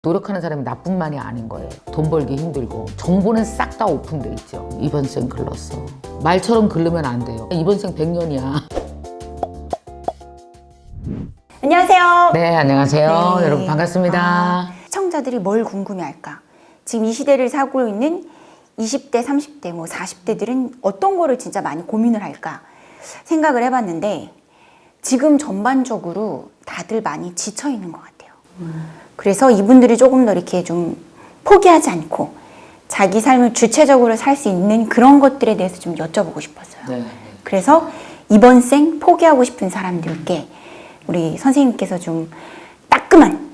노력하는 사람이 나뿐만이 아닌 거예요. 돈 벌기 힘들고 정보는 싹 다 오픈돼 있죠. 이번 생 글렀어. 말처럼 글르면 안 돼요. 이번 생 100년이야. 안녕하세요. 네, 안녕하세요. 네. 여러분 반갑습니다. 시청자들이 뭘 궁금해할까? 지금 이 시대를 살고 있는 20대, 30대, 40대들은 어떤 거를 진짜 많이 고민을 할까 생각을 해봤는데 지금 전반적으로 다들 많이 지쳐 있는 것 같아요. 그래서 이분들이 조금 더 이렇게 좀 포기하지 않고 자기 삶을 주체적으로 살 수 있는 그런 것들에 대해서 좀 여쭤보고 싶었어요. 네. 그래서 이번 생 포기하고 싶은 사람들께 우리 선생님께서 좀 따끔한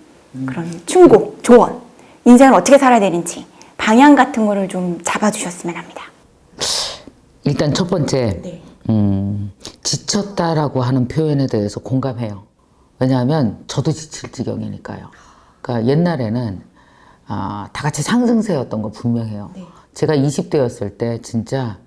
그런 충고, 조언, 인생을 어떻게 살아야 되는지 방향 같은 거를 좀 잡아주셨으면 합니다. 일단 첫 번째, 네. 지쳤다라고 하는 표현에 대해서 공감해요. 왜냐하면 저도 지칠 지경이니까요. 그러니까 옛날에는 다 같이 상승세였던 거 분명해요. 네. 제가 20대였을 때 진짜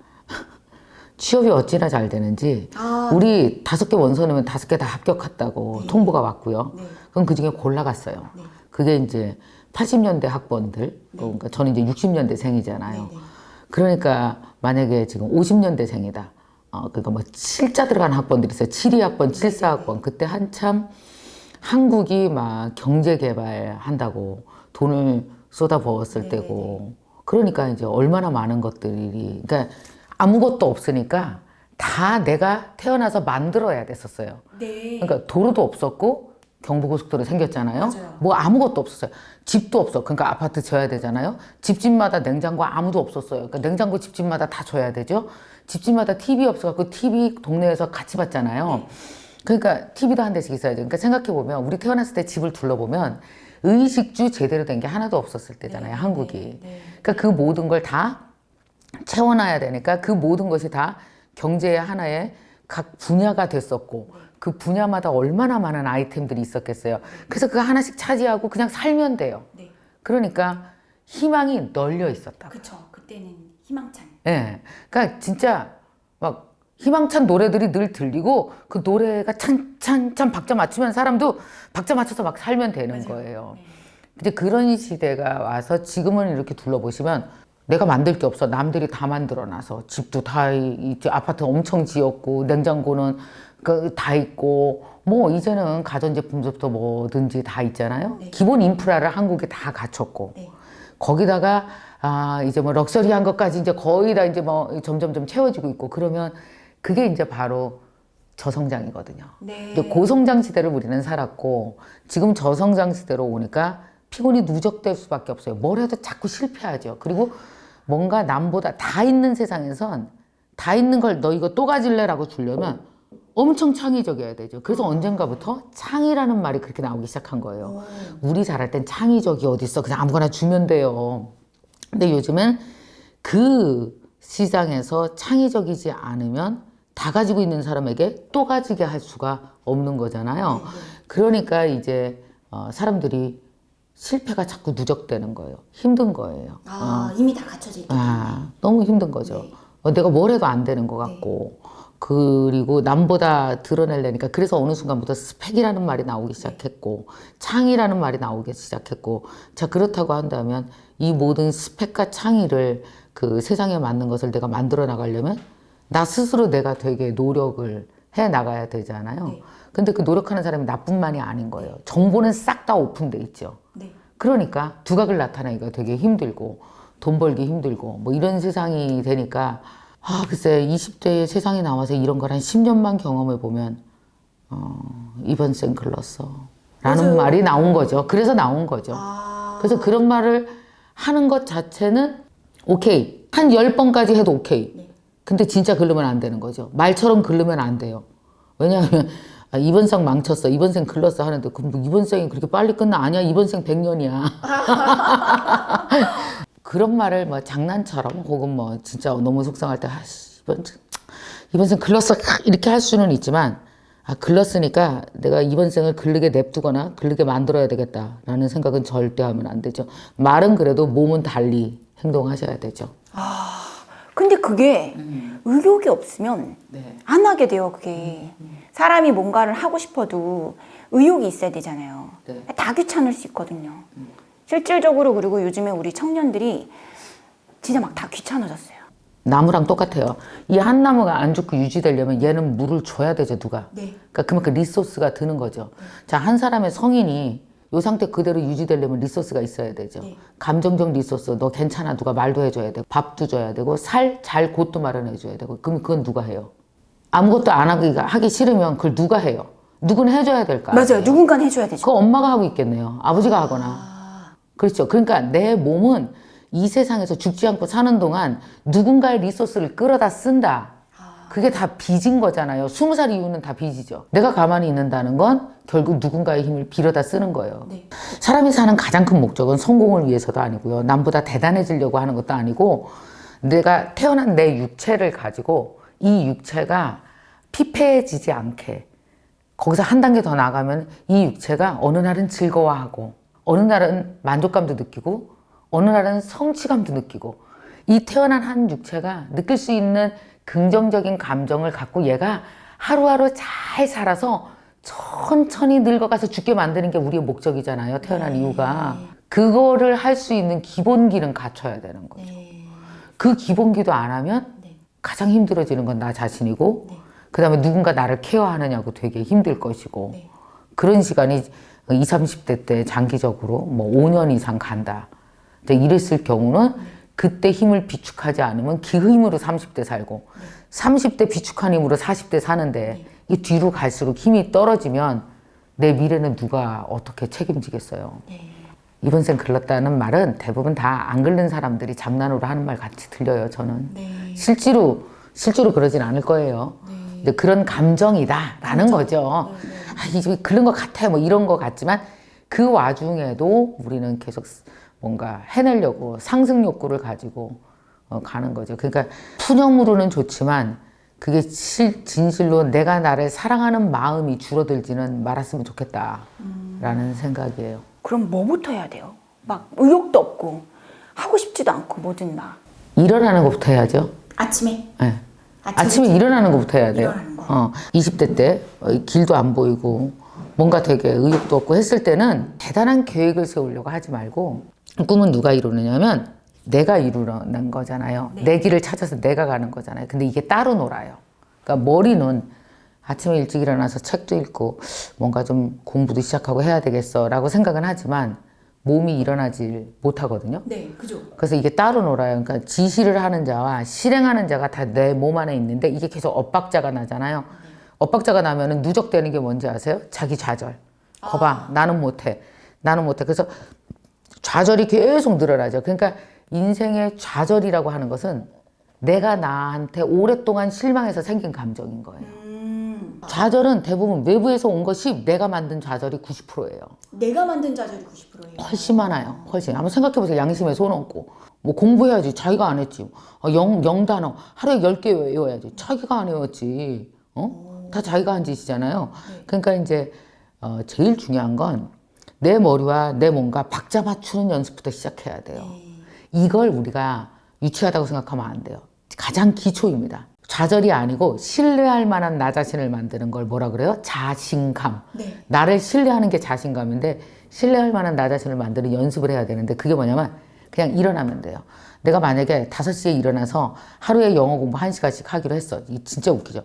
취업이 어찌나 잘 되는지 우리 5개 원서 넣으면 5개 다 합격했다고 통보가 왔고요. 네. 그럼 그중에 골라갔어요. 네. 그게 이제 80년대 학번들, 그러니까 저는 이제 60년대생이잖아요. 네. 그러니까 만약에 지금 50년대생이다. 그러니까 뭐 7자 들어간 학번들이 있어요. 72학번, 74학번. 그때 한참 한국이 막 경제 개발한다고 돈을 쏟아부었을 때고. 그러니까 이제 얼마나 많은 것들이, 그러니까 아무것도 없으니까 다 내가 태어나서 만들어야 됐었어요. 네. 그러니까 도로도 없었고 경부고속도로 생겼잖아요. 맞아요. 뭐 아무것도 없었어요. 집도 없어. 그러니까 아파트 져야 되잖아요. 집집마다 냉장고 아무도 없었어요. 그러니까 냉장고 집집마다 다 줘야 되죠. 집집마다 TV 없어갖고 TV 동네에서 같이 봤잖아요. 그러니까 TV도 한 대씩 있어야죠. 그러니까 생각해보면 우리 태어났을 때 집을 둘러보면 의식주 제대로 된 게 하나도 없었을 때잖아요. 한국이. 그러니까 그 모든 걸 다 채워놔야 되니까 그 모든 것이 다 경제의 하나의 각 분야가 됐었고 그 분야마다 얼마나 많은 아이템들이 있었겠어요. 그래서 그거 하나씩 차지하고 그냥 살면 돼요. 네. 그러니까 희망이 널려 있었다. 그쵸. 그때는 희망찬. 예. 그러니까 진짜 막 희망찬 노래들이 늘 들리고 그 노래가 찬찬찬 박자 맞추면 사람도 박자 맞춰서 막 살면 되는 거예요. 이제 그런 시대가 와서 지금은 이렇게 둘러보시면 내가 만들 게 없어. 남들이 다 만들어놔서 집도 다 있지. 아파트 엄청 지었고 냉장고는 다 있고 뭐 이제는 가전제품부터 뭐든지 다 있잖아요. 네. 기본 인프라를 한국에 다 갖췄고 네. 거기다가 이제 뭐 럭셔리한 것까지 이제 거의 다 이제 뭐 점점점 채워지고 있고 그러면 그게 이제 바로 저성장이거든요. 네. 이제 고성장 시대를 우리는 살았고 지금 저성장 시대로 오니까 피곤이 누적될 수밖에 없어요. 뭘 해도 자꾸 실패하죠. 그리고 뭔가 남보다 다 있는 세상에선 다 있는 걸 너 이거 또 가질래라고 주려면 엄청 창의적이어야 되죠. 그래서 언젠가부터 창의라는 말이 그렇게 나오기 시작한 거예요. 우리 잘할 땐 창의적이 어딨어. 그냥 아무거나 주면 돼요. 근데 요즘엔 그 시장에서 창의적이지 않으면 다 가지고 있는 사람에게 또 가지게 할 수가 없는 거잖아요. 그러니까 이제 사람들이 실패가 자꾸 누적되는 거예요. 힘든 거예요. 이미 다 갖춰져 있기 때문에. 너무 힘든 거죠. 내가 뭘 해도 안 되는 것 같고 그리고 남보다 드러내려니까 그래서 어느 순간부터 스펙이라는 말이 나오기 시작했고 창의라는 말이 나오기 시작했고 자 그렇다고 한다면 이 모든 스펙과 창의를 그 세상에 맞는 것을 내가 만들어 나가려면 나 스스로 내가 되게 노력을 해 나가야 되잖아요. 근데 그 노력하는 사람이 나뿐만이 아닌 거예요. 정보는 싹 다 오픈돼 있죠. 그러니까 두각을 나타내기가 되게 힘들고 돈 벌기 힘들고 뭐 이런 세상이 되니까 글쎄 20대에 세상에 나와서 이런 걸 한 10년만 경험해 보면 이번 생 글렀어 라는 말이 나온 거죠. 그래서 나온 거죠. 그래서 그런 말을 하는 것 자체는 오케이. 한 10번까지 해도 오케이. 근데 진짜 글르면 안 되는 거죠. 말처럼 글르면 안 돼요. 왜냐하면 이번 생 망쳤어. 이번 생 글렀어 하는데 그럼 뭐 이번 생이 그렇게 빨리 끝나? 아니야. 이번 생 100년이야. 그런 말을 뭐 장난처럼 혹은 뭐 진짜 너무 속상할 때 이번 생 글렀어 이렇게 할 수는 있지만 글렀으니까 내가 이번 생을 글르게 냅두거나 글르게 만들어야 되겠다라는 생각은 절대 하면 안 되죠. 말은 그래도 몸은 달리 행동하셔야 되죠. 근데 그게 의욕이 없으면 안 하게 돼요, 그게. 사람이 뭔가를 하고 싶어도 의욕이 있어야 되잖아요. 다 귀찮을 수 있거든요. 실질적으로 그리고 요즘에 우리 청년들이 진짜 막 다 귀찮아졌어요. 나무랑 똑같아요. 이 한 나무가 안 죽고 유지되려면 얘는 물을 줘야 되죠, 누가. 네. 그러니까 그만큼 리소스가 드는 거죠. 자, 한 사람의 성인이 이 상태 그대로 유지되려면 리소스가 있어야 되죠. 네. 감정적 리소스, 너 괜찮아, 누가 말도 해줘야 되고, 밥도 줘야 되고, 잘 곳도 마련해줘야 되고, 그럼 그건 누가 해요? 아무것도 안 하기 싫으면 그걸 누가 해요? 누구는 해줘야 될까? 맞아요. 누군가는 해줘야 되죠. 그거 엄마가 하고 있겠네요. 아버지가 하거나. 그렇죠. 그러니까 내 몸은 이 세상에서 죽지 않고 사는 동안 누군가의 리소스를 끌어다 쓴다. 그게 다 빚인 거잖아요. 20살 이후는 다 빚이죠. 내가 가만히 있는다는 건 결국 누군가의 힘을 빌어다 쓰는 거예요. 네. 사람이 사는 가장 큰 목적은 성공을 위해서도 아니고요. 남보다 대단해지려고 하는 것도 아니고 내가 태어난 내 육체를 가지고 이 육체가 피폐해지지 않게 거기서 한 단계 더 나가면 이 육체가 어느 날은 즐거워하고 어느 날은 만족감도 느끼고 어느 날은 성취감도 느끼고 이 태어난 한 육체가 느낄 수 있는 긍정적인 감정을 갖고 얘가 하루하루 잘 살아서 천천히 늙어가서 죽게 만드는 게 우리의 목적이잖아요. 태어난 이유가. 그거를 할 수 있는 기본기는 갖춰야 되는 거죠. 그 기본기도 안 하면 가장 힘들어지는 건 나 자신이고 그 다음에 누군가 나를 케어하느냐고 되게 힘들 것이고 그런 시간이 20, 30대 때 장기적으로 뭐 5년 이상 간다. 이랬을 경우는 그때 힘을 비축하지 않으면 그 힘으로 30대 살고 30대 비축한 힘으로 40대 사는데 이 뒤로 갈수록 힘이 떨어지면 내 미래는 누가 어떻게 책임지겠어요. 이번 생 글렀다는 말은 대부분 다 안 글른 사람들이 장난으로 하는 말 같이 들려요. 저는 실제로 그러진 않을 거예요. 근데 그런 감정이다라는 거죠. 아, 이게 그런 것 같아요. 뭐 이런 것 같지만 그 와중에도 우리는 계속 뭔가 해내려고 상승 욕구를 가지고 가는 거죠. 그러니까 푸념으로는 좋지만 그게 진실로 내가 나를 사랑하는 마음이 줄어들지는 말았으면 좋겠다라는 생각이에요. 그럼 뭐부터 해야 돼요? 막 의욕도 없고 하고 싶지도 않고 뭐든 막. 일어나는 것부터 해야죠. 아침에? 네. 아침에 일어나는 것부터 해야 돼요. 일어나는 거. 20대 때 길도 안 보이고 뭔가 되게 의욕도 없고 했을 때는 대단한 계획을 세우려고 하지 말고 꿈은 누가 이루느냐면 내가 이루는 거잖아요. 내 길을 찾아서 내가 가는 거잖아요. 근데 이게 따로 놀아요. 그러니까 머리는 아침에 일찍 일어나서 책도 읽고 뭔가 좀 공부도 시작하고 해야 되겠어 라고 생각은 하지만 몸이 일어나질 못하거든요. 네, 그죠. 그래서 이게 따로 놀아요. 그러니까 지시를 하는 자와 실행하는 자가 다 내 몸 안에 있는데 이게 계속 엇박자가 나잖아요. 엇박자가 나면은 누적되는 게 뭔지 아세요? 자기 좌절. 거봐, 나는 못해. 그래서 좌절이 계속 늘어나죠. 그러니까 인생의 좌절이라고 하는 것은 내가 나한테 오랫동안 실망해서 생긴 감정인 거예요. 좌절은 대부분 외부에서 온 것이 내가 만든 좌절이 90%예요. 내가 만든 좌절이 90%예요. 훨씬 많아요. 훨씬. 한번 생각해보세요. 양심에 손 얹고. 뭐 공부해야지. 자기가 안 했지. 영단어. 하루에 10개 외워야지. 자기가 안 외웠지. 다 자기가 한 짓이잖아요. 그러니까 이제 제일 중요한 건 내 머리와 내 몸과 박자 맞추는 연습부터 시작해야 돼요. 이걸 우리가 유치하다고 생각하면 안 돼요. 가장 기초입니다. 좌절이 아니고 신뢰할 만한 나 자신을 만드는 걸 뭐라 그래요? 자신감. 나를 신뢰하는 게 자신감인데 신뢰할 만한 나 자신을 만드는 연습을 해야 되는데 그게 뭐냐면 그냥 일어나면 돼요. 내가 만약에 5시에 일어나서 하루에 영어 공부 1시간씩 하기로 했어. 이게 진짜 웃기죠.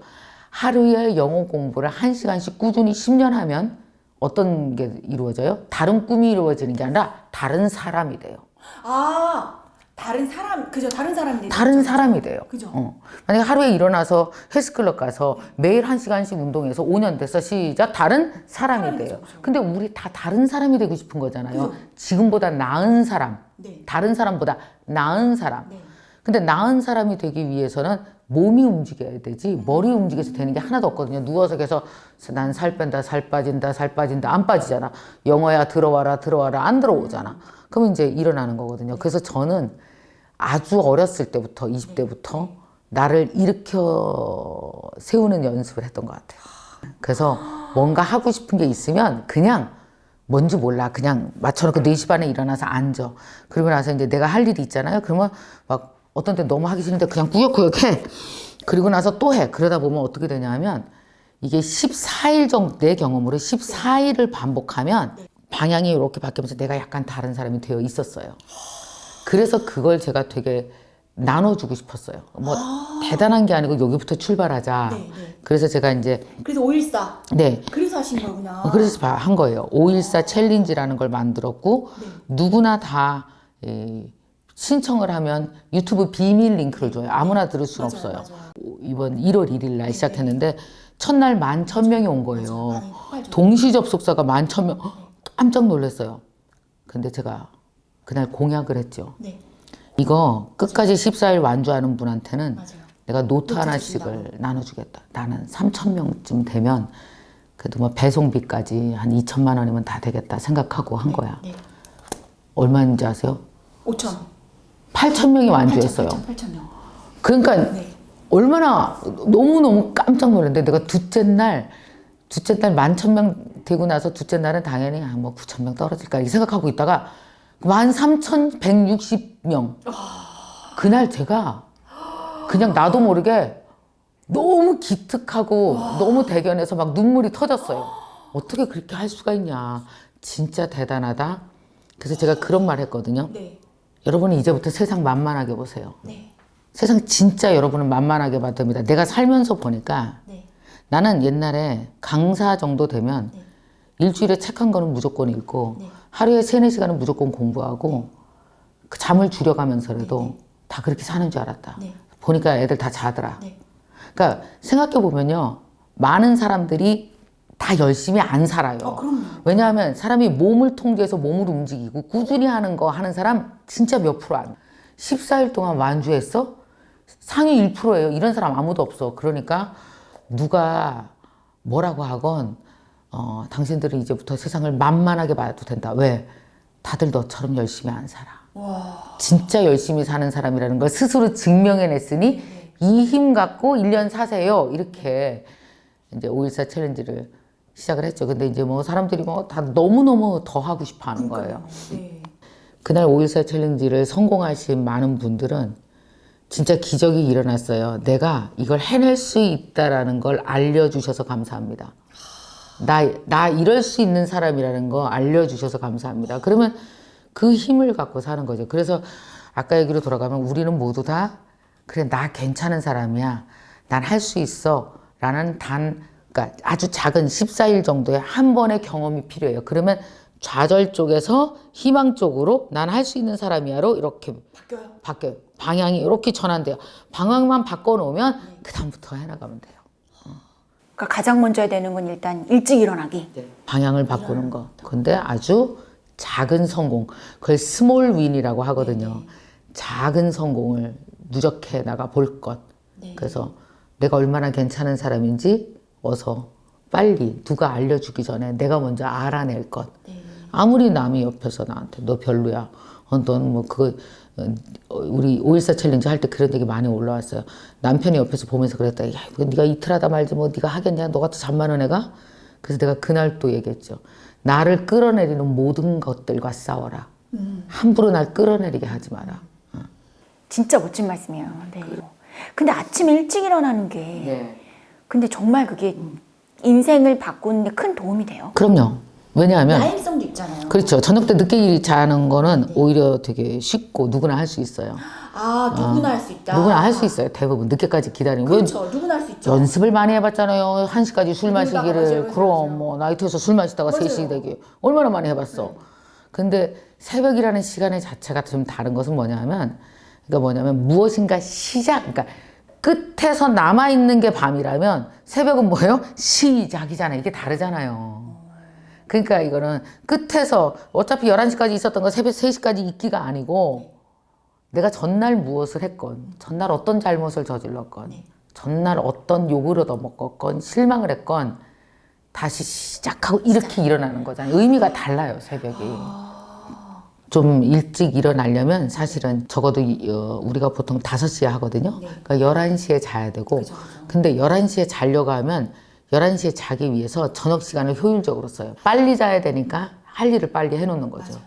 하루에 영어 공부를 1시간씩 꾸준히 10년 하면 어떤 게 이루어져요? 다른 꿈이 이루어지는 게 아니라 다른 사람이 돼요. 아, 다른 사람, 그죠? 다른 사람이 되죠. 다른 사람이 돼요. 그죠? 만약에 하루에 일어나서 헬스클럽 가서 매일 1시간씩 운동해서 5년 돼서 시작 다른 사람이 돼요. 근데 우리 다 다른 사람이 되고 싶은 거잖아요. 그죠? 지금보다 나은 사람, 네. 다른 사람보다 나은 사람. 근데 나은 사람이 되기 위해서는 몸이 움직여야 되지 머리 움직여서 되는 게 하나도 없거든요. 누워서 계속 난 살 뺀다, 살 빠진다 안 빠지잖아. 영어야 들어와라 안 들어오잖아. 그러면 이제 일어나는 거거든요. 그래서 저는 아주 어렸을 때부터 20대부터 나를 일으켜 세우는 연습을 했던 것 같아요. 그래서 뭔가 하고 싶은 게 있으면 그냥 뭔지 몰라. 그냥 맞춰놓고 4시 반에 일어나서 앉아. 그러고 나서 이제 내가 할 일이 있잖아요. 그러면 막 어떤 때 너무 하기 싫은데 그냥 꾸역꾸역 해. 그리고 나서 또 해. 그러다 보면 어떻게 되냐 하면 이게 14일 정도 내 경험으로 14일을 반복하면 방향이 이렇게 바뀌면서 내가 약간 다른 사람이 되어 있었어요. 그래서 그걸 제가 되게 나눠주고 싶었어요. 뭐 대단한 게 아니고 여기부터 출발하자. 네, 네. 그래서 제가 이제 그래서 514. 네. 그래서 하신 거구나. 그래서 한 거예요. 514 챌린지라는 걸 만들었고 누구나 다 신청을 하면 유튜브 비밀 링크를 줘요. 아무나 들을 수는 맞아요, 없어요. 맞아요. 이번 1월 1일 날 시작했는데 첫날 11,000명이 온 거예요. 반응이 폭발적이에요. 동시 접속자가 11,000명. 깜짝 놀랐어요. 근데 제가 그날 공약을 했죠. 네, 이거 끝까지 14일 완주하는 분한테는 맞아요. 내가 노트 노트 하나씩을 나눠주겠다. 나는 3,000명쯤 되면 그래도 뭐 배송비까지 한 2천만 원이면 다 되겠다 생각하고 한 거야. 네. 얼마인지 아세요? 5천. 8,000명이 완주했어요. 8,000명. 그러니까 네. 얼마나 너무너무 깜짝 놀랐는데 내가 둘째 날 11,000명 되고 나서 둘째 날은 당연히 뭐 9,000명 떨어질까 이렇게 생각하고 있다가 13,160명. 그날 제가 그냥 나도 모르게 너무 기특하고 너무 대견해서 막 눈물이 터졌어요. 어떻게 그렇게 할 수가 있냐. 진짜 대단하다. 그래서 제가 그런 말 했거든요. 네. 여러분은 이제부터 세상 만만하게 보세요. 네. 세상 진짜 여러분은 만만하게 봐도 됩니다. 내가 살면서 보니까 네. 나는 옛날에 강사 정도 되면 네. 일주일에 책 한 권은 무조건 읽고 네. 하루에 3-4시간은 무조건 공부하고 그 잠을 줄여가면서라도 다 그렇게 사는 줄 알았다. 네. 보니까 애들 다 자더라. 네. 그러니까 생각해보면요. 많은 사람들이 다 열심히 안 살아요. 그럼요. 왜냐하면 사람이 몸을 통제해서 몸을 움직이고 꾸준히 하는 거 하는 사람 진짜 몇 프로 안. 14일 동안 완주했어? 상위 1%예요. 이런 사람 아무도 없어. 그러니까 누가 뭐라고 하건 당신들은 이제부터 세상을 만만하게 봐도 된다. 왜? 다들 너처럼 열심히 안 살아. 와. 진짜 열심히 사는 사람이라는 걸 스스로 증명해냈으니 이 힘 갖고 1년 사세요. 이렇게 이제 514 챌린지를 시작을 했죠. 근데 이제 뭐 사람들이 뭐 다 너무너무 더 하고 싶어 하는 거예요. 네. 그날 514 챌린지를 성공하신 많은 분들은 진짜 기적이 일어났어요. 내가 이걸 해낼 수 있다라는 걸 알려주셔서 감사합니다. 나 이럴 수 있는 사람이라는 거 알려주셔서 감사합니다. 그러면 그 힘을 갖고 사는 거죠. 그래서 아까 얘기로 돌아가면 우리는 모두 다 그래 나 괜찮은 사람이야. 난 할 수 있어. 라는 그러니까 아주 작은 14일 정도의 한 번의 경험이 필요해요. 그러면 좌절 쪽에서 희망 쪽으로 난 할 수 있는 사람이야로 이렇게 바뀌어요. 방향이 이렇게 전환돼요. 방향만 바꿔놓으면 그 다음부터 해나가면 돼요. 그러니까 가장 먼저 해야 되는 건 일단 일찍 일어나기. 방향을 바꾸는 거. 근데 아주 작은 성공. 그걸 스몰 윈이라고 하거든요. 작은 성공을 누적해 나가 볼 것. 그래서 내가 얼마나 괜찮은 사람인지 어서 빨리 누가 알려주기 전에 내가 먼저 알아낼 것. 아무리 남이 옆에서 나한테 너 별로야. 너는 뭐 그거 우리 514 챌린지 할 때 그런 얘기 많이 올라왔어요. 남편이 옆에서 보면서 그랬다. 야, 네가 이틀 하다 말지 뭐 네가 하겠냐? 너 같은 잠 많은 애가? 그래서 내가 그날 또 얘기했죠. 나를 끌어내리는 모든 것들과 싸워라. 함부로 날 끌어내리게 하지 마라. 진짜 멋진 말씀이에요. 네. 근데 아침 일찍 일어나는 게 근데 정말 그게 인생을 바꾸는 데 큰 도움이 돼요. 그럼요. 왜냐하면 다행성도 있잖아요. 그렇죠. 저녁 때 늦게 자는 거는 오히려 되게 쉽고 누구나 할 수 있어요. 누구나 할 수 있다. 누구나 할 수 있어요. 대부분 늦게까지 기다리는 거. 그렇죠. 누구나 할 수 있죠. 연습을 많이 해봤잖아요. 1시까지 술 마시기를. 맞아요. 그럼 뭐 나이트에서 술 마시다가 3시 되기 얼마나 많이 해봤어. 근데 새벽이라는 시간의 자체가 좀 다른 것은 뭐냐면 무엇인가 그러니까 끝에서 남아있는 게 밤이라면 새벽은 뭐예요? 시작이잖아요. 이게 다르잖아요. 그러니까 이거는 끝에서 어차피 11시까지 있었던 거 새벽 3시까지 있기가 아니고 내가 전날 무엇을 했건 전날 어떤 잘못을 저질렀건 전날 어떤 욕을 얻어먹었건 실망을 했건 다시 시작하고 이렇게 일어나는 거잖아요. 의미가 달라요, 새벽이. 좀 일찍 일어나려면 사실은 적어도 우리가 보통 5시에 하거든요. 그러니까 11시에 자야 되고 근데 11시에 자려고 하면 11시에 자기 위해서 저녁 시간을 효율적으로 써요. 빨리 자야 되니까 할 일을 빨리 해놓는 거죠.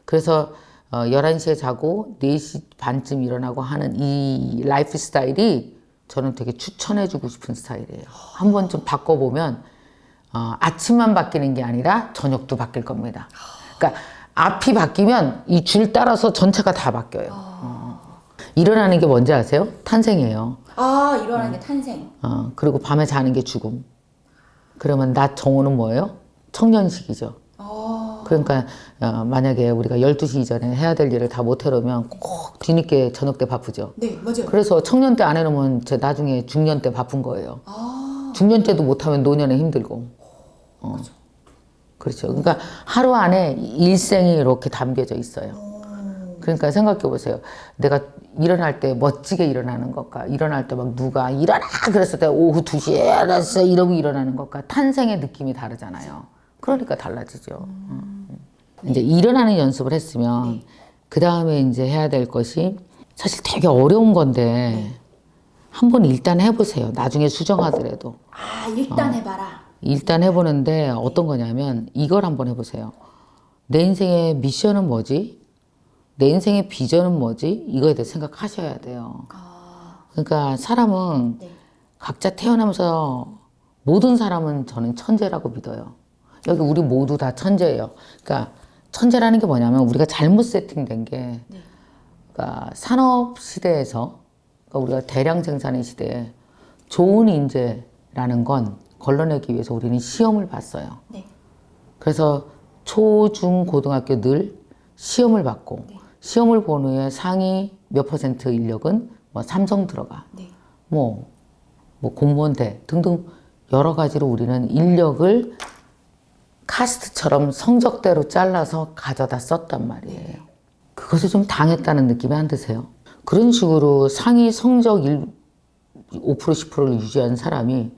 그래서 11시에 자고 4시 반쯤 일어나고 하는 이 라이프 스타일이 저는 되게 추천해주고 싶은 스타일이에요. 한 번쯤 바꿔보면 아침만 바뀌는 게 아니라 저녁도 바뀔 겁니다. 그러니까 앞이 바뀌면 이 줄 따라서 전체가 다 바뀌어요. 일어나는 게 뭔지 아세요? 탄생이에요. 일어나는 게 탄생. 그리고 밤에 자는 게 죽음. 그러면 낮 정오는 뭐예요? 청년식이죠. 그러니까 만약에 우리가 12시 이전에 해야 될 일을 다 못 해놓으면 꼭 뒤늦게 저녁 때 바쁘죠. 네, 맞아요. 그래서 청년 때 안 해놓으면 나중에 중년 때 바쁜 거예요. 중년 때도 못하면 노년에 힘들고. 그렇죠. 그러니까 하루 안에 일생이 이렇게 담겨져 있어요. 그러니까 생각해 보세요. 내가 일어날 때 멋지게 일어나는 것과 일어날 때 막 누가 일어나 그랬을 때 오후 2시에 일어났어 이러고 일어나는 것과 탄생의 느낌이 다르잖아요. 그러니까 달라지죠. 이제 일어나는 연습을 했으면 그 다음에 이제 해야 될 것이 사실 되게 어려운 건데 한번 일단 해보세요. 나중에 수정하더라도. 일단 해봐라. 일단 해보는데 어떤 거냐면 이걸 한번 해보세요. 내 인생의 미션은 뭐지? 내 인생의 비전은 뭐지? 이거에 대해 생각하셔야 돼요. 그러니까 사람은 각자 태어나면서 모든 사람은 저는 천재라고 믿어요. 여기 우리 모두 다 천재예요. 그러니까 천재라는 게 뭐냐면 우리가 잘못 세팅된 게 그러니까 산업 시대에서 그러니까 우리가 대량 생산의 시대에 좋은 인재라는 건 걸러내기 위해서 우리는 시험을 봤어요. 그래서 초, 중, 고등학교 늘 시험을 받고 시험을 본 후에 상위 몇 퍼센트 인력은 뭐 삼성 들어가, 뭐 공무원 대 등등 여러 가지로 우리는 인력을 카스트처럼 성적대로 잘라서 가져다 썼단 말이에요. 그것을 좀 당했다는 느낌이 안 드세요? 그런 식으로 상위 성적 5% 10%를 유지한 사람이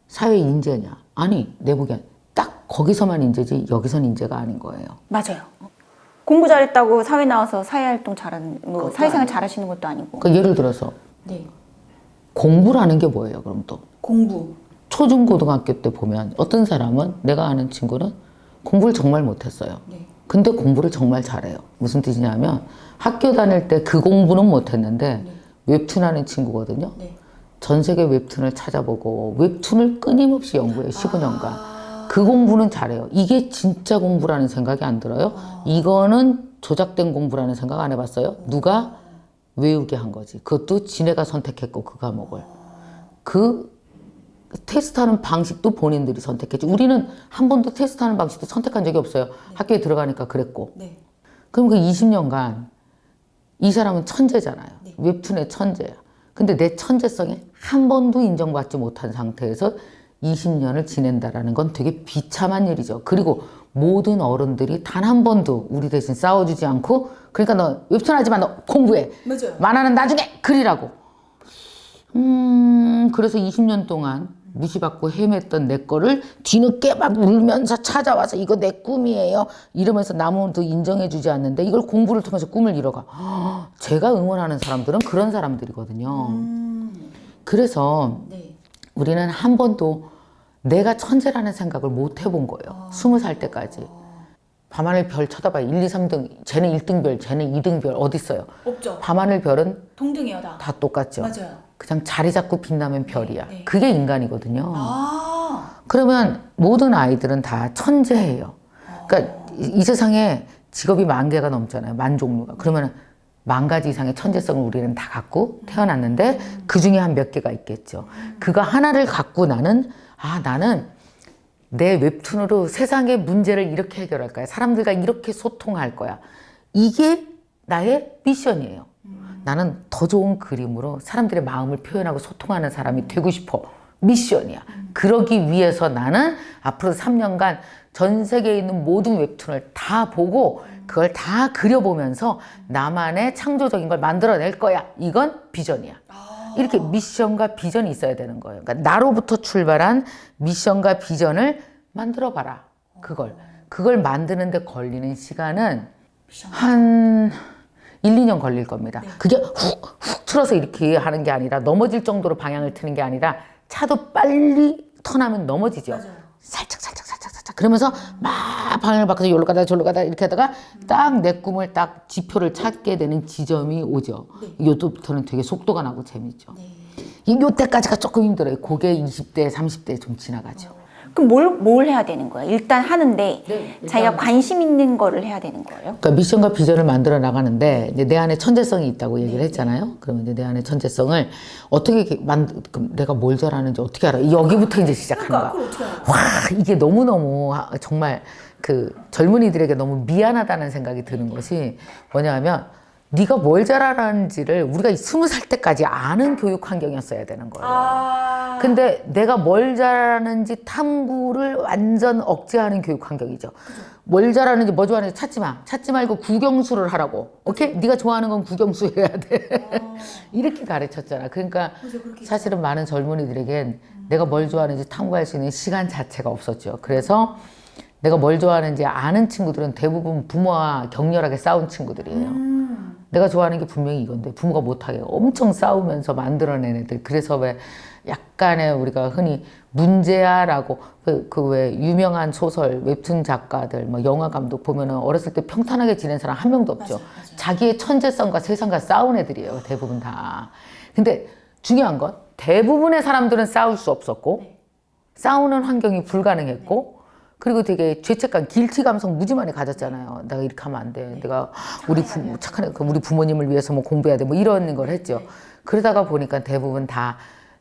사회 인재냐? 아니, 내 보기엔 딱 거기서만 인재지 여기선 인재가 아닌 거예요. 맞아요. 공부 잘했다고 사회 나와서 사회활동 잘하는, 사회생활 잘하시는 것도 아니고. 그러니까 예를 들어서 공부라는 게 뭐예요? 그럼 또 공부. 초중고등학교 때 보면 어떤 사람은 내가 아는 친구는 공부를 정말 못했어요. 근데 공부를 정말 잘해요. 무슨 뜻이냐면 학교 다닐 때 그 공부는 못했는데 웹툰 하는 친구거든요. 전 세계 웹툰을 찾아보고 웹툰을 끊임없이 연구해요. 15년간. 그 공부는 잘해요. 이게 진짜 공부라는 생각이 안 들어요? 이거는 조작된 공부라는 생각 안 해봤어요? 누가 외우게 한 거지. 그것도 지네가 선택했고 그 과목을. 그 테스트하는 방식도 본인들이 선택했지. 우리는 한 번도 테스트하는 방식도 선택한 적이 없어요. 학교에 들어가니까 그랬고. 그럼 그 20년간 이 사람은 천재잖아요. 웹툰의 천재야. 근데 내 천재성이 한 번도 인정받지 못한 상태에서 20년을 지낸다라는 건 되게 비참한 일이죠. 그리고 모든 어른들이 단 한 번도 우리 대신 싸워주지 않고 그러니까 너 웹툰 하지 마. 너 공부해. 맞아요. 만화는 나중에 그리라고. 그래서 20년 동안 무시받고 헤맸던 내 거를 뒤늦게 막 울면서 찾아와서 이거 내 꿈이에요 이러면서 남도 인정해주지 않는데 이걸 공부를 통해서 꿈을 이뤄가. 제가 응원하는 사람들은 그런 사람들이거든요. 그래서 우리는 한 번도 내가 천재라는 생각을 못 해본 거예요. 20살 때까지. 밤하늘 별 쳐다봐. 1, 2, 3등. 쟤는 1등별, 쟤는 2등별 어디 있어요? 없죠. 밤하늘 별은 동등해요, 다. 다 똑같죠. 맞아요. 그냥 자리 잡고 빛나면 별이야. 그게 인간이거든요. 아. 그러면 모든 아이들은 다 천재예요. 그러니까 이 세상에 직업이 10,000개가 넘잖아요. 10,000종류가. 그러면 10,000가지 이상의 천재성을 우리는 다 갖고 태어났는데 그 중에 한 몇 개가 있겠죠. 그거 하나를 갖고 나는 내 웹툰으로 세상의 문제를 이렇게 해결할 거야. 사람들과 이렇게 소통할 거야. 이게 나의 미션이에요. 나는 더 좋은 그림으로 사람들의 마음을 표현하고 소통하는 사람이 되고 싶어. 미션이야. 그러기 위해서 나는 앞으로 3년간 전 세계에 있는 모든 웹툰을 다 보고 그걸 다 그려보면서 나만의 창조적인 걸 만들어낼 거야. 이건 비전이야. 이렇게 미션과 비전이 있어야 되는 거예요. 그러니까 나로부터 출발한 미션과 비전을 만들어봐라. 그걸 만드는데 걸리는 시간은 한 1, 2년 걸릴 겁니다. 그게 훅 틀어서 이렇게 하는 게 아니라 넘어질 정도로 방향을 트는 게 아니라 차도 빨리 턴하면 넘어지죠. 살짝 그러면서 막 방향을 바꿔서 여기로 가다 저기로 가다 이렇게 하다가 딱 내 꿈을 딱 지표를 찾게 되는 지점이 오죠. 요때부터는 되게 속도가 나고 재밌죠. 요때까지가 조금 힘들어요. 그게 20대, 30대 좀 지나가죠. 그럼 뭘 해야 되는 거예요? 일단 하는데 자기가 관심 있는 거를 해야 되는 거예요? 그러니까 미션과 비전을 만들어 나가는데 이제 내 안에 천재성이 있다고 얘기를 했잖아요. 그러면 이제 내 안에 천재성을 어떻게 그럼 내가 뭘 잘하는지 어떻게 알아? 여기부터 이제 시작하는 거야. 와, 이게 너무너무 정말 그 젊은이들에게 너무 미안하다는 생각이 드는 것이 뭐냐면 네가 뭘 잘하는지를 우리가 20살 때까지 아는 교육 환경이었어야 되는 거예요. 근데 내가 뭘 잘하는지 탐구를 완전 억제하는 교육 환경이죠. 뭘 잘하는지 뭐 좋아하는지 찾지 마. 찾지 말고 국영수를 하라고. 오케이? 네가 좋아하는 건 국영수 해야 돼. 이렇게 가르쳤잖아. 그러니까 사실은 많은 젊은이들에겐 내가 뭘 좋아하는지 탐구할 수 있는 시간 자체가 없었죠. 그래서 내가 뭘 좋아하는지 아는 친구들은 대부분 부모와 격렬하게 싸운 친구들이에요. 내가 좋아하는 게 분명히 이건데 부모가 못하게 엄청 싸우면서 만들어낸 애들. 그래서 왜 약간의 우리가 흔히 문제야라고 그 왜 유명한 소설 웹툰 작가들 뭐 영화 감독 보면은 어렸을 때 평탄하게 지낸 사람 한 명도 없죠. 맞아요. 자기의 천재성과 세상과 싸운 애들이에요. 대부분 다. 근데 중요한 건 대부분의 사람들은 싸울 수 없었고 싸우는 환경이 불가능했고 그리고 되게 죄책감, 길티 감성 무지 많이 가졌잖아요. 내가 이렇게 하면 안 돼. 내가 우리 우리 부모님을 위해서 뭐 공부해야 돼. 뭐 이런 걸 했죠. 그러다가 보니까 대부분 다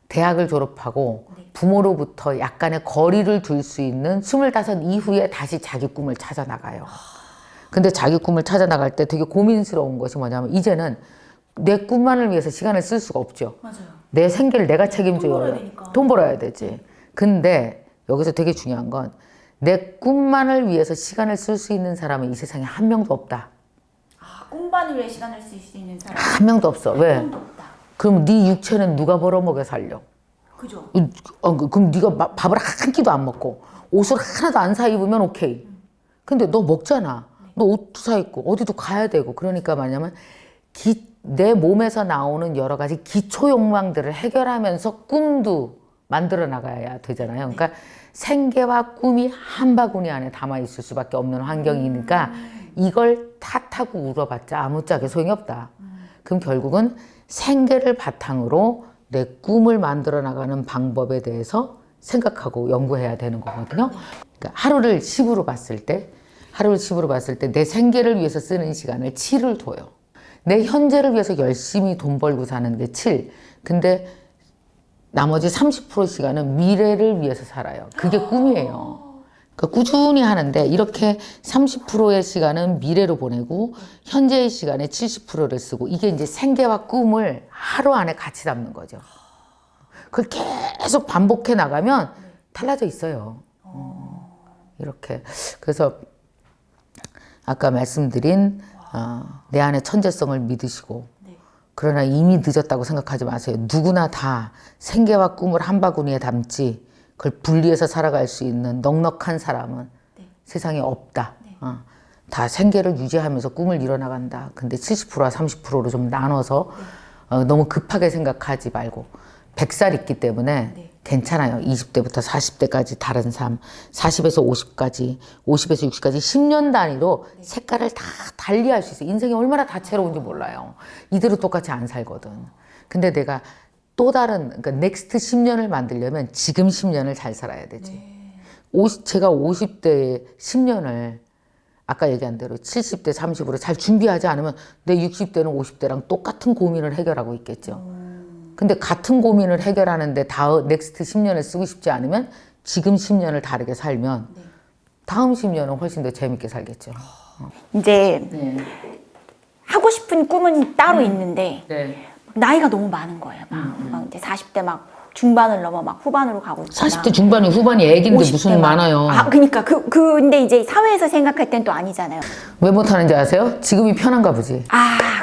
대학을 졸업하고 부모로부터 약간의 거리를 둘 수 있는 25 이후에 다시 자기 꿈을 찾아 나가요. 근데 자기 꿈을 찾아 나갈 때 되게 고민스러운 것이 뭐냐면 이제는 내 꿈만을 위해서 시간을 쓸 수가 없죠. 맞아요. 내 생계를 내가 책임져야 돈 벌어야 되니까. 돈 벌어야 되지. 근데 여기서 되게 중요한 건 내 꿈만을 위해서 시간을 쓸 수 있는 사람은 이 세상에 한 명도 없다. 꿈만을 위해 시간을 쓸 수 있는 사람 한 명도 없어. 왜? 명도 없다. 그럼 네 육체는 누가 벌어먹여 살려? 그죠? 그럼 네가 밥을 한 끼도 안 먹고 옷을 하나도 안 사 입으면 오케이. 근데 너 먹잖아. 너 옷도 사 입고 어디도 가야 되고. 그러니까 뭐냐면 내 몸에서 나오는 여러 가지 기초 욕망들을 해결하면서 꿈도 만들어 나가야 되잖아요. 그러니까 생계와 꿈이 한 바구니 안에 담아 있을 수밖에 없는 환경이니까 이걸 탓하고 울어봤자 아무짝에 소용이 없다. 그럼 결국은 생계를 바탕으로 내 꿈을 만들어 나가는 방법에 대해서 생각하고 연구해야 되는 거거든요. 그러니까 하루를 10으로 봤을 때 내 생계를 위해서 쓰는 시간을 7을 둬요. 내 현재를 위해서 열심히 돈 벌고 사는 게 7. 근데 나머지 30% 시간은 미래를 위해서 살아요. 그게 꿈이에요. 그러니까 꾸준히 하는데 이렇게 30%의 시간은 미래로 보내고 현재의 시간에 70%를 쓰고 이게 이제 생계와 꿈을 하루 안에 같이 담는 거죠. 그걸 계속 반복해 나가면 달라져 있어요. 이렇게. 그래서 아까 말씀드린 내 안의 천재성을 믿으시고 그러나 이미 늦었다고 생각하지 마세요. 누구나 다 생계와 꿈을 한 바구니에 담지 그걸 분리해서 살아갈 수 있는 넉넉한 사람은 세상에 없다. 다 생계를 유지하면서 꿈을 이뤄나간다. 근데 70%와 30%로 좀 나눠서 너무 급하게 생각하지 말고 100살 있기 때문에 괜찮아요. 20대부터 40대까지 다른 삶, 40에서 50까지, 50에서 60까지 10년 단위로 색깔을 다 달리할 수 있어요. 인생이 얼마나 다채로운지 몰라요. 이대로 똑같이 안 살거든. 근데 내가 또 다른, 그러니까 넥스트 10년을 만들려면 지금 10년을 잘 살아야 되지. 제가 50대에 10년을 아까 얘기한 대로 70대, 30으로 잘 준비하지 않으면 내 60대는 50대랑 똑같은 고민을 해결하고 있겠죠. 근데 같은 고민을 해결하는데 넥스트 10년을 쓰고 싶지 않으면 지금 10년을 다르게 살면 다음 10년은 훨씬 더 재밌게 살겠죠. 이제 하고 싶은 꿈은 따로 있는데 나이가 너무 많은 거예요. 막 이제 40대 막 중반을 넘어 막 후반으로 가고 있잖아. 40대 중반이 후반이 애긴데 무슨 많아요. 그러니까 근데 이제 사회에서 생각할 땐 또 아니잖아요. 왜 못하는지 아세요? 지금이 편한가 보지.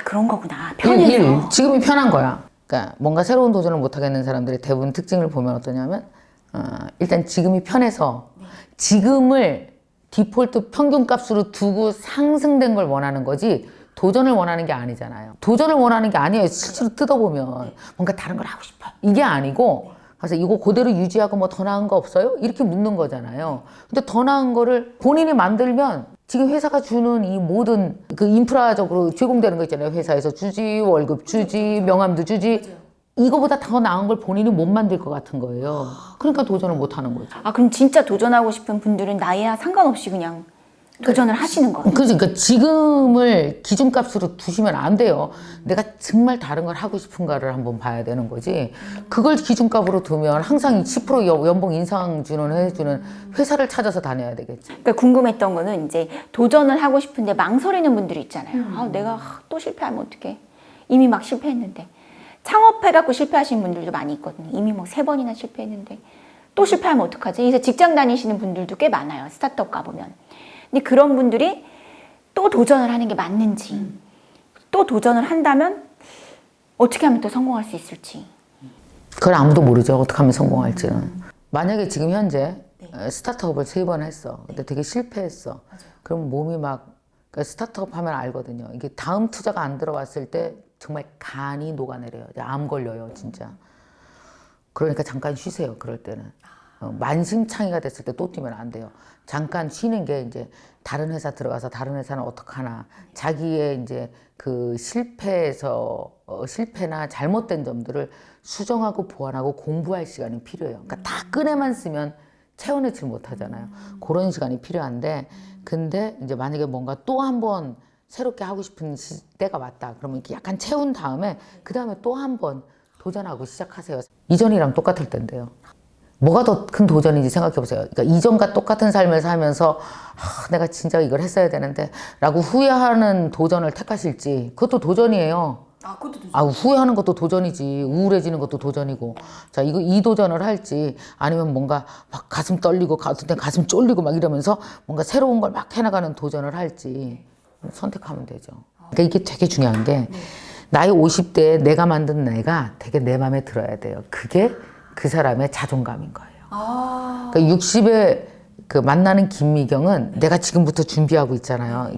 그런 거구나. 편해서. 지금이 편한 거야. 그러니까 뭔가 새로운 도전을 못 하겠는 사람들의 대부분 특징을 보면 어떠냐면 일단 지금이 편해서 지금을 디폴트 평균값으로 두고 상승된 걸 원하는 거지 도전을 원하는 게 아니잖아요. 도전을 원하는 게 아니에요. 실제로 뜯어보면 뭔가 다른 걸 하고 싶어요. 이게 아니고 그래서 이거 그대로 유지하고 뭐 더 나은 거 없어요? 이렇게 묻는 거잖아요. 근데 더 나은 거를 본인이 만들면 지금 회사가 주는 이 모든 그 인프라적으로 제공되는 거 있잖아요. 회사에서 주지, 월급 주지, 명함도 주지. 이거보다 더 나은 걸 본인이 못 만들 것 같은 거예요. 그러니까 도전을 못 하는 거죠. 아, 그럼 진짜 도전하고 싶은 분들은 나이와 상관없이 그냥 도전을 하시는 거예요? 그러니까 지금을 기준값으로 두시면 안 돼요. 내가 정말 다른 걸 하고 싶은가를 한번 봐야 되는 거지. 그걸 기준값으로 두면 항상 10% 연봉 인상 해주는 회사를 찾아서 다녀야 되겠지. 그러니까 궁금했던 거는 이제 도전을 하고 싶은데 망설이는 분들이 있잖아요. 아, 내가 또 실패하면 어떡해. 이미 막 실패했는데. 창업해갖고 실패하시는 분들도 많이 있거든요. 이미 뭐 3번이나 실패했는데 또 실패하면 어떡하지? 그래서 직장 다니시는 분들도 꽤 많아요. 스타트업 가보면. 근데 그런 분들이 또 도전을 하는 게 맞는지, 또 도전을 한다면 어떻게 하면 또 성공할 수 있을지. 그걸 아무도 모르죠. 어떻게 하면 성공할지는. 만약에 지금 현재 스타트업을 3번 했어. 근데 되게 실패했어. 그럼 몸이 막, 그러니까 스타트업 하면 알거든요. 이게 다음 투자가 안 들어왔을 때 정말 간이 녹아내려요. 암 걸려요, 진짜. 그러니까 잠깐 쉬세요, 그럴 때는. 만신창이가 됐을 때 또 뛰면 안 돼요. 잠깐 쉬는 게 이제 다른 회사 들어가서 다른 회사는 어떡하나. 자기의 이제 그 실패나 잘못된 점들을 수정하고 보완하고 공부할 시간이 필요해요. 그러니까 다 끈에만 쓰면 채워내질 못하잖아요. 그런 시간이 필요한데, 근데 이제 만약에 뭔가 또 한 번 새롭게 하고 싶은 때가 왔다. 그러면 이렇게 약간 채운 다음에 그 다음에 또 한 번 도전하고 시작하세요. 이전이랑 똑같을 텐데요. 뭐가 더 큰 도전인지 생각해 보세요. 그러니까 이전과 똑같은 삶을 살면서 내가 진짜 이걸 했어야 되는데 라고 후회하는 도전을 택하실지, 그것도 도전이에요. 아, 그것도 도전. 아, 후회하는 것도 도전이지. 우울해지는 것도 도전이고. 자, 이 도전을 할지, 아니면 뭔가 막 가슴 떨리고 가슴 쫄리고 막 이러면서 뭔가 새로운 걸 막 해나가는 도전을 할지 선택하면 되죠. 그러니까 이게 되게 중요한 게, 나이 50대에 내가 만든 내가 되게 내 마음에 들어야 돼요. 그게 그 사람의 자존감인 거예요. 그러니까 60에 그 만나는 김미경은 내가 지금부터 준비하고 있잖아요.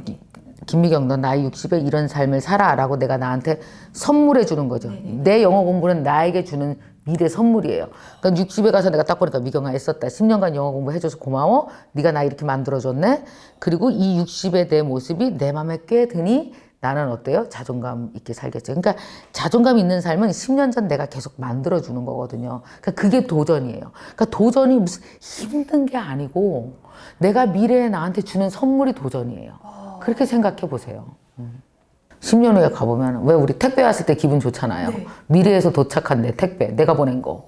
김미경, 너 나이 60에 이런 삶을 살아라고 내가 나한테 선물해 주는 거죠. 내 영어 공부는 나에게 주는 미래 선물이에요. 그러니까 60에 가서 내가 딱 보니까 미경아 애썼다. 10년간 영어 공부해줘서 고마워. 네가 나 이렇게 만들어줬네. 그리고 이 60의 내 모습이 내 맘에 꽤 드니 나는 어때요? 자존감 있게 살겠죠. 그러니까 자존감 있는 삶은 10년 전 내가 계속 만들어주는 거거든요. 그러니까 그게 도전이에요. 그러니까 도전이 무슨 힘든 게 아니고 내가 미래에 나한테 주는 선물이 도전이에요. 그렇게 생각해 보세요. 10년 후에 가보면, 왜 우리 택배 왔을 때 기분 좋잖아요. 미래에서 도착한 내 택배, 내가 보낸 거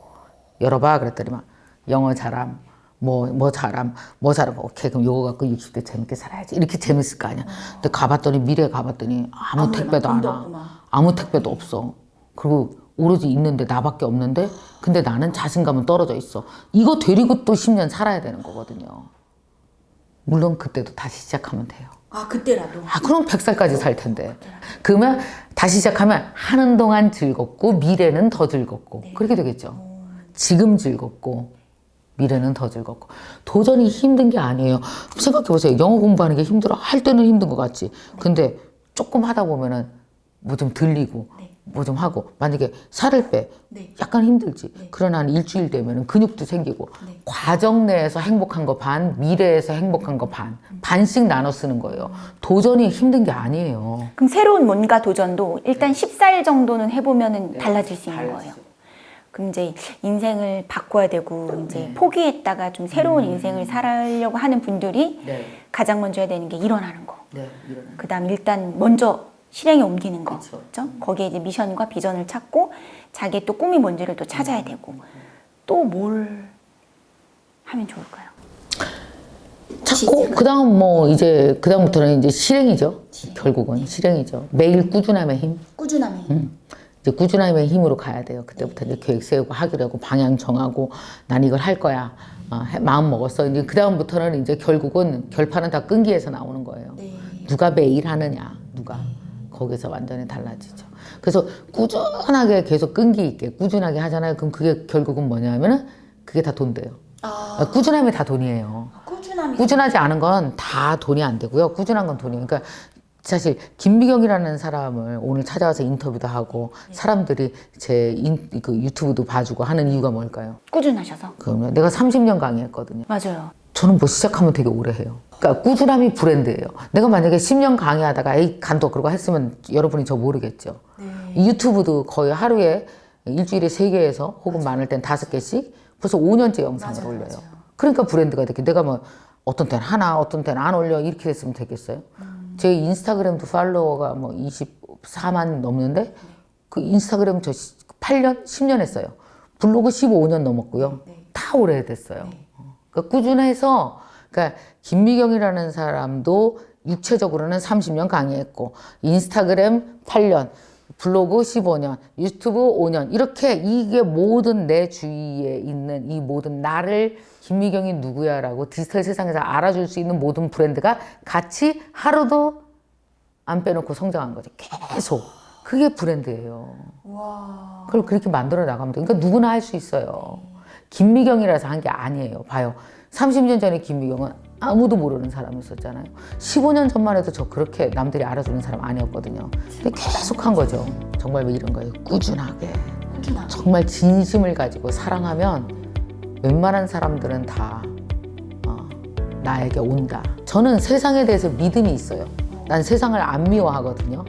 열어봐 그랬더니 막 영어 잘함, 뭐 잘함. 오케이, 그럼 요거 갖고 60대 재밌게 살아야지. 이렇게 재밌을 거 아니야. 근데 가봤더니, 미래에 가봤더니 아무 택배도 안 와. 아무 택배도 없어. 그리고 오로지 있는데 나밖에 없는데, 근데 나는 자신감은 떨어져 있어. 이거 데리고 또 10년 살아야 되는 거거든요. 물론 그때도 다시 시작하면 돼요. 아, 그때라도. 아, 그럼 100살까지 살 텐데. 그러면 다시 시작하면 하는 동안 즐겁고 미래는 더 즐겁고 그렇게 되겠죠. 지금 즐겁고 미래는 더 즐겁고. 도전이 힘든 게 아니에요. 생각해 보세요. 영어 공부하는 게 힘들어. 할 때는 힘든 것 같지. 근데 조금 하다 보면은 뭐 좀 들리고 뭐 좀 하고, 만약에 살을 빼 약간 힘들지. 그러나 한 일주일 되면은 근육도 생기고. 과정 내에서 행복한 거 반, 미래에서 행복한 거 반, 반씩 나눠 쓰는 거예요. 도전이 힘든 게 아니에요. 그럼 새로운 뭔가 도전도 일단 14일 정도는 해보면은 달라질 수 있는 거예요. 그럼 이제 인생을 바꿔야 되고 이제 포기했다가 좀 새로운 인생을 살려고 하는 분들이 가장 먼저 해야 되는 게 일어나는 거. 그다음 일단 먼저 실행에 옮기는 거. 그렇죠? 거기에 이제 미션과 비전을 찾고 자기의 또 꿈이 뭔지를 또 찾아야 되고, 또 뭘 하면 좋을까요? 찾고 그다음 뭐 이제 그다음부터는 이제 실행이죠. 결국은 실행이죠. 매일 꾸준함의 힘. 꾸준함의 힘. 이제 꾸준함의 힘으로 가야 돼요. 그때부터 이제 계획 세우고 하기로 하고 방향 정하고 난 이걸 할 거야. 마음 먹었어. 이제 그다음부터는 이제 결국은 결판은 다 끈기에서 나오는 거예요. 누가 매일 하느냐, 누가. 거기서 완전히 달라지죠. 그래서 꾸준하게 계속 끈기 있게 꾸준하게 하잖아요. 그럼 그게 결국은 뭐냐면은 그게 다 돈 돼요. 꾸준함이 다 돈이에요. 꾸준하지 않은 건 다 돈이 안 되고요. 꾸준한 건 돈이에요. 그러니까 사실 김미경이라는 사람을 오늘 찾아와서 인터뷰도 하고 사람들이 제 그 유튜브도 봐주고 하는 이유가 뭘까요? 꾸준하셔서. 그러면 내가 30년 강의했거든요. 맞아요. 저는 뭐 시작하면 되게 오래 해요. 그러니까 꾸준함이 브랜드예요. 내가 만약에 10년 강의하다가 에이 간도 그러고 했으면 여러분이 저 모르겠죠. 이 유튜브도 거의 하루에 일주일에 3개에서 혹은 많을 땐 5개씩 벌써 5년째 영상을 올려요. 그러니까 브랜드가 되게 내가 뭐 어떤 때는 하나 어떤 때는 안 올려 이렇게 됐으면 되겠어요. 제 인스타그램도 팔로워가 뭐 24만 넘는데 그 인스타그램 저 8년 10년 했어요. 블로그 15년 넘었고요. 다 오래됐어요. 그러니까 꾸준해서 그러니까 김미경이라는 사람도 육체적으로는 30년 강의했고 인스타그램 8년 블로그 15년, 유튜브 5년 이렇게 이게 모든 내 주위에 있는 이 모든 나를 김미경이 누구야라고 디지털 세상에서 알아줄 수 있는 모든 브랜드가 같이 하루도 안 빼놓고 성장한 거죠. 계속. 그게 브랜드예요. 그걸 그렇게 만들어 나가면 돼. 그러니까 누구나 할 수 있어요. 김미경이라서 한 게 아니에요. 봐요. 30년 전에 김미경은 아무도 모르는 사람이었잖아요. 15년 전만 해도 저 그렇게 남들이 알아주는 사람 아니었거든요. 근데 계속 한 거죠. 정말 왜 이런 거예요. 꾸준하게. 정말 진심을 가지고 사랑하면 웬만한 사람들은 다 나에게 온다. 저는 세상에 대해서 믿음이 있어요. 난 세상을 안 미워하거든요.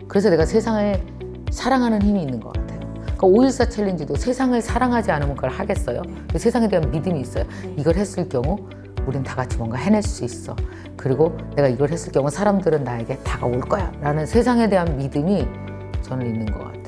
그래서 내가 세상을 사랑하는 힘이 있는 것 같아요. 그러니까 5.14 챌린지도 세상을 사랑하지 않으면 그걸 하겠어요? 세상에 대한 믿음이 있어요. 이걸 했을 경우 우린 다 같이 뭔가 해낼 수 있어. 그리고 내가 이걸 했을 경우 사람들은 나에게 다가올 거야 라는 세상에 대한 믿음이 저는 있는 것 같아요.